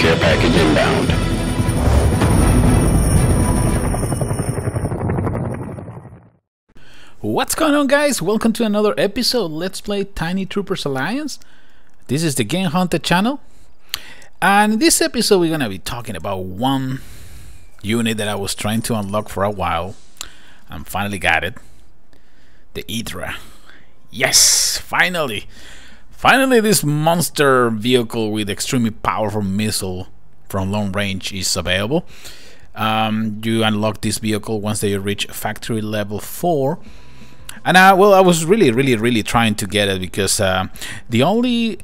care package inbound. What's going on, guys? Welcome to another episode. Let's play Tiny Troopers Alliance. This is the TheGameHuntah channel, and in this episode we're gonna be talking about one unit that I was trying to unlock for a while and finally got it. The IdrA. Yes, finally this monster vehicle with extremely powerful missile from long range is available. You unlock this vehicle once they reach factory level 4. And well, I was really trying to get it because the only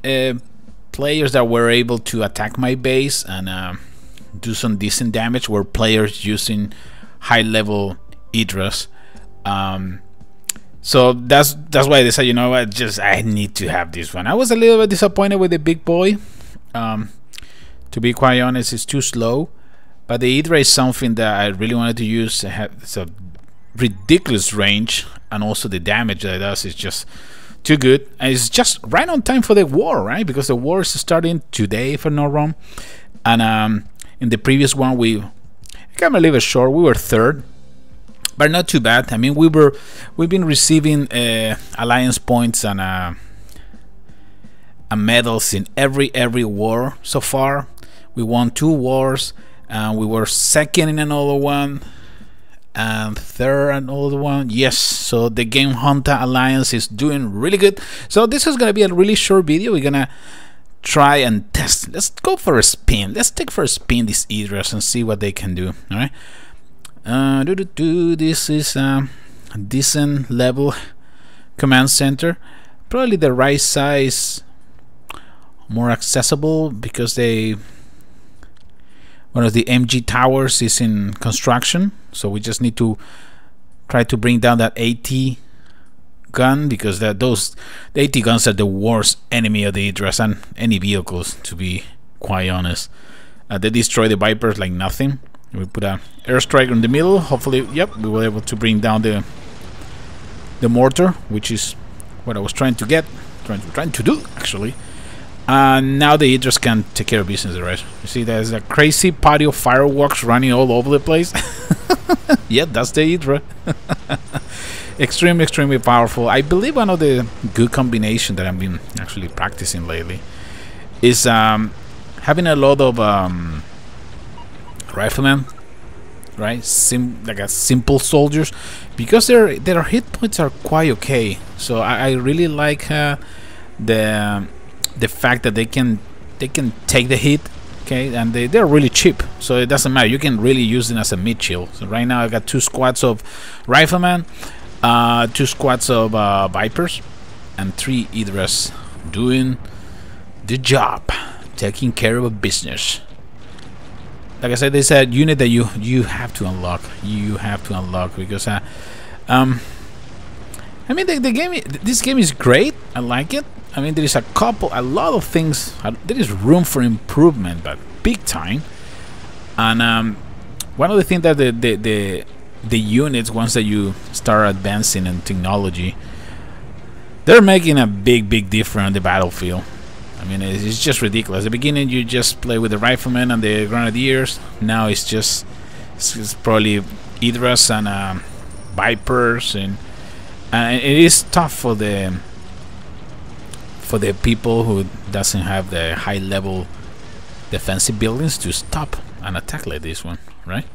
players that were able to attack my base and do some decent damage were players using high level IdrAs. So that's why I decided, you know what, I need to have this one. I was a little bit disappointed with the big boy. To be quite honest, it's too slow. But the IdrA is something that I really wanted to use. It's a ridiculous range, and also the damage that it does is just too good. And it's just right on time for the war, right? Because the war is starting today, if I'm not wrong. And in the previous one, I can't believe it short. We were third, but not too bad. I mean, we've been receiving alliance points and medals in every war so far. We won 2 wars. We were second in another one and third in another one. Yes, so the TheGameHuntah Alliance is doing really good. So this is going to be a really short video. We're going to try and test. Let's go for a spin. Let's take for a spin these IdrAs and see what they can do. All right. This is a decent level command center. Probably the right size, more accessible, because one of the MG towers is in construction, so we just need to try to bring down that AT gun, because the AT guns are the worst enemy of the IdrAs and any vehicles, to be quite honest. They destroy the Vipers like nothing. We put a airstrike in the middle. Hopefully, yep, we were able to bring down the mortar, which is what I was trying to do actually. Now the IdrAs can take care of business, right? You see, there's a crazy party of fireworks running all over the place. Yeah, that's the IdrA. Extremely powerful. I believe one of the good combination that I've been actually practicing lately is having a lot of riflemen, right? Like a simple soldiers, because their hit points are quite okay. So I really like the fact that they can take the hit, okay, and they're really cheap, so it doesn't matter. You can really use them as a mid shield. So right now I got 2 squads of riflemen, 2 squads of Vipers, and 3 IdrAs doing the job, taking care of a business. Like I said, they said unit that you have to unlock. You have to unlock because I mean this game is great. I like it. I mean, there is a lot of things. There is room for improvement, but big time. And one of the things that the units, once that you start advancing in technology, they're making a big difference on the battlefield. I mean, it's just ridiculous. At the beginning, you just play with the riflemen and the grenadiers. Now it's probably IdrAs and Vipers, and it is tough for the people who doesn't have the high level defensive buildings to stop an attack like this one, right?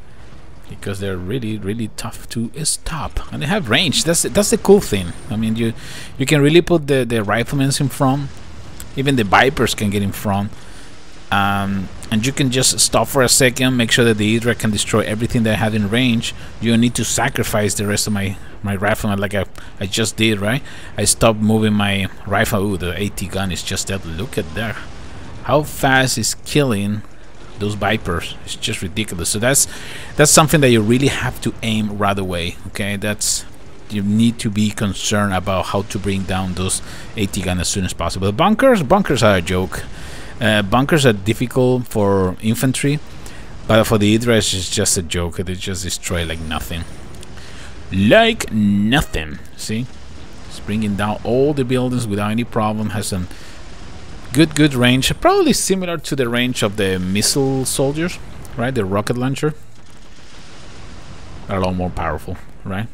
Because they're really tough to stop, and they have range. That's the cool thing. I mean, you can really put the riflemen in front. Even the Vipers can get in front, and you can just stop for a second, make sure that the IdrA can destroy everything they have in range. You don't need to sacrifice the rest of my rifleman like I just did, right? I stopped moving my rifle. Ooh, the AT gun is just dead. Look at that, how fast it's killing those Vipers. It's just ridiculous. So that's something that you really have to aim right away, okay? You need to be concerned about how to bring down those AT guns as soon as possible. The bunkers are a joke. Bunkers are difficult for infantry, but for the IdrA it's just a joke. They just destroy like nothing. Like nothing. See, it's bringing down all the buildings without any problem. Has some Good range, probably similar to the range of the missile soldiers, right? The rocket launcher are a lot more powerful, right?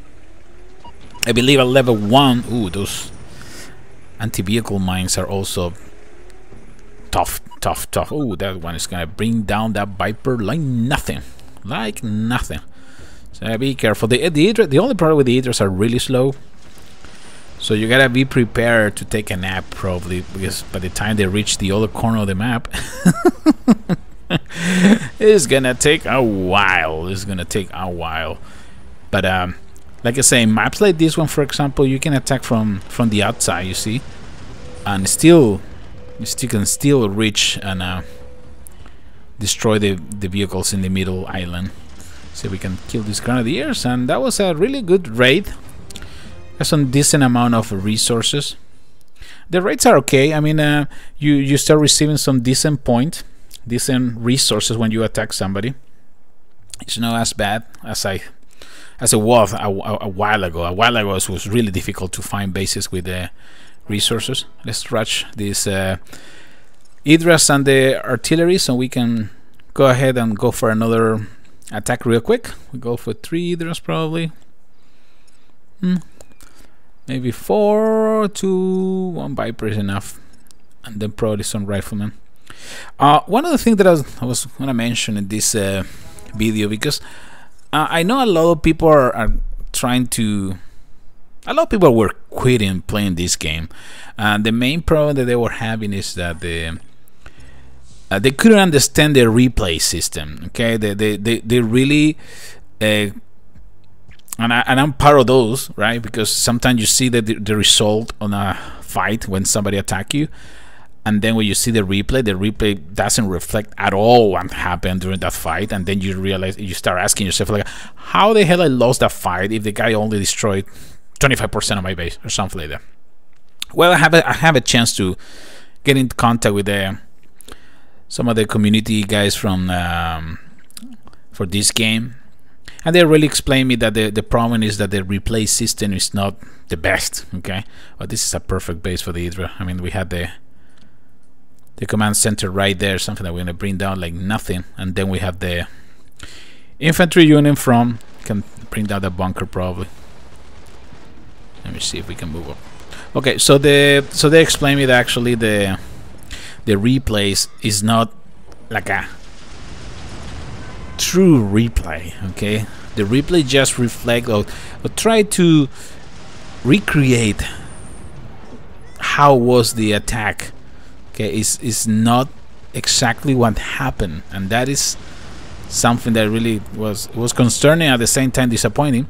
I believe at level 1, ooh, those anti-vehicle mines are also tough. Ooh, that one is gonna bring down that Viper like nothing. So be careful. The only problem with the Hydras are really slow. So you gotta be prepared to take a nap, probably, because by the time they reach the other corner of the map, it's gonna take a while. But like I say, maps like this one, for example, you can attack from the outside, you see, and you can still reach and destroy the vehicles in the middle island. So we can kill these grenadiers, and that was a really good raid. Has some decent amount of resources. The raids are okay. I mean, you start receiving some decent resources when you attack somebody. It's not as bad as it was a while ago. A while ago, it was really difficult to find bases with resources. Let's rush these IdrAs and the artillery, so we can go ahead and go for another attack real quick. We go for 3 IdrAs probably. Maybe 4 to 1 Viper is enough, and then probably some riflemen. One of the things that I was going to mention in this video, because I know a lot of people are trying to. A lot of people were quitting playing this game. The main problem that they were having is that they couldn't understand the replay system. Okay, they really. And I'm part of those, right? Because sometimes you see the result on a fight when somebody attack you, and then when you see the replay doesn't reflect at all what happened during that fight, and then you realize, you start asking yourself, like, how the hell I lost that fight if the guy only destroyed 25% of my base or something like that. Well, I have a chance to get in contact with some of the community guys from for this game. And they really explained me that the problem is that the replay system is not the best. Okay, but this is a perfect base for the IdrA. I mean, we had the command center right there, something that we're gonna bring down like nothing, and then we have the infantry unit can bring down the bunker probably. Let me see if we can move up. Okay, so they explained me that actually the replays is not like a true replay. Okay, the replay just reflect or try to recreate how was the attack. Okay, is not exactly what happened, and that is something that really was concerning, at the same time disappointing.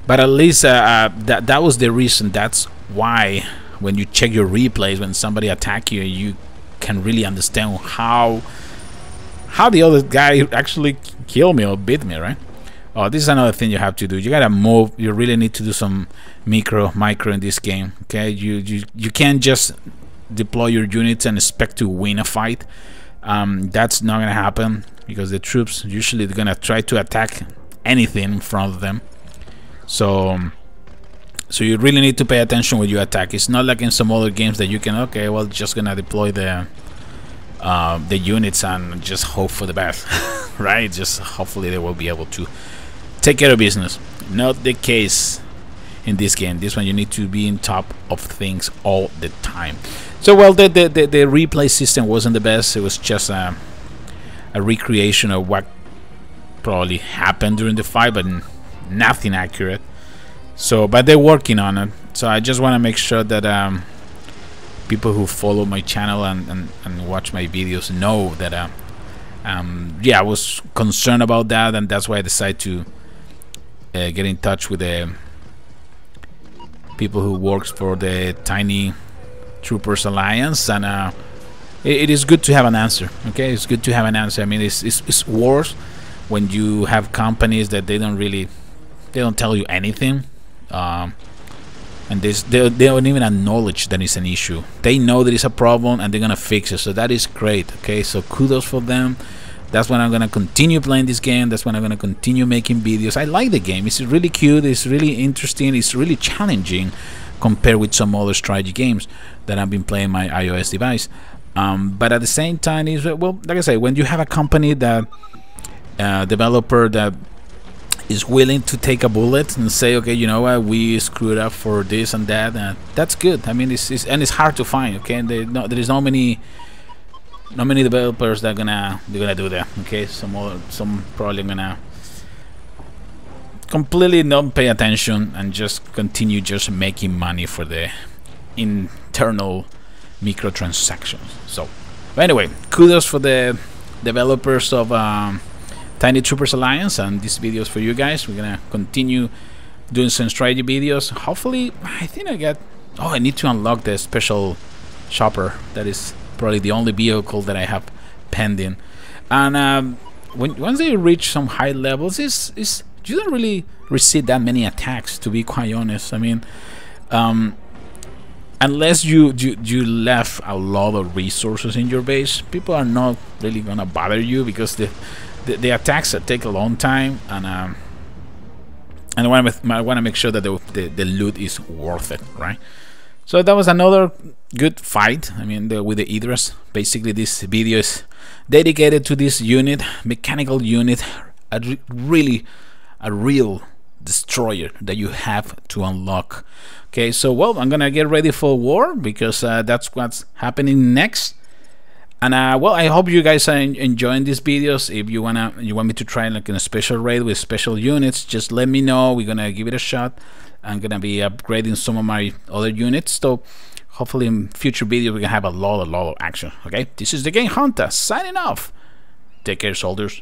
But at least that was the reason. That's why when you check your replays, when somebody attack you, you can really understand how the other guy actually killed me or beat me, right? Oh, this is another thing you have to do. You gotta move. You really need to do some micro in this game. Okay, you can't just deploy your units and expect to win a fight. That's not gonna happen, because the troops usually they're gonna try to attack anything in front of them. So you really need to pay attention when you attack. It's not like in some other games that you can, okay, well, just gonna deploy the units and just hope for the best. Right? Just hopefully they will be able to take care of business. Not the case in this game. This one you need to be in top of things all the time. So, well, the replay system wasn't the best. It was just a recreation of what probably happened during the fight, but nothing accurate. So, but they're working on it. So I just want to make sure that people who follow my channel and watch my videos know that yeah, I was concerned about that, and that's why I decided to get in touch with the people who works for the Tiny Troopers Alliance, and it is good to have an answer. Okay, it's good to have an answer. I mean, it's worse when you have companies that they don't tell you anything, and they don't even acknowledge that it's an issue. They know that it's a problem and they're gonna fix it. So that is great. Okay, so kudos for them. That's when I'm gonna continue playing this game. That's when I'm gonna continue making videos. I like the game. It's really cute. It's really interesting. It's really challenging compared with some other strategy games that I've been playing my iOS device. But at the same time, is well, like I say, when you have a company that developer that is willing to take a bullet and say, okay, you know what, we screwed up for this and that, that's good. I mean, and it's hard to find. Okay, and there is not many developers that they're gonna do that. Okay, some probably gonna completely not pay attention and just continue just making money for the internal microtransactions. So, but anyway, kudos for the developers of Tiny Troopers Alliance, and this video is for you guys. We're gonna continue doing some strategy videos. Hopefully, I think I need to unlock the special chopper. That is probably the only vehicle that I have pending. And once they reach some high levels, you don't really receive that many attacks, to be quite honest. I mean, unless you left a lot of resources in your base, people are not really gonna bother you, because the attacks take a long time, and I want to make sure that the loot is worth it, right? So that was another good fight. I mean, with the IdrAs. Basically, this video is dedicated to this unit, mechanical unit, a real destroyer that you have to unlock. Okay, so well, I'm gonna get ready for war, because that's what's happening next. And well, I hope you guys are enjoying these videos. If you want me to try like in a special raid with special units, just let me know. We're gonna give it a shot. I'm gonna be upgrading some of my other units, so hopefully in future videos we can have a lot of action. Okay, this is TheGameHuntah signing off. Take care, soldiers.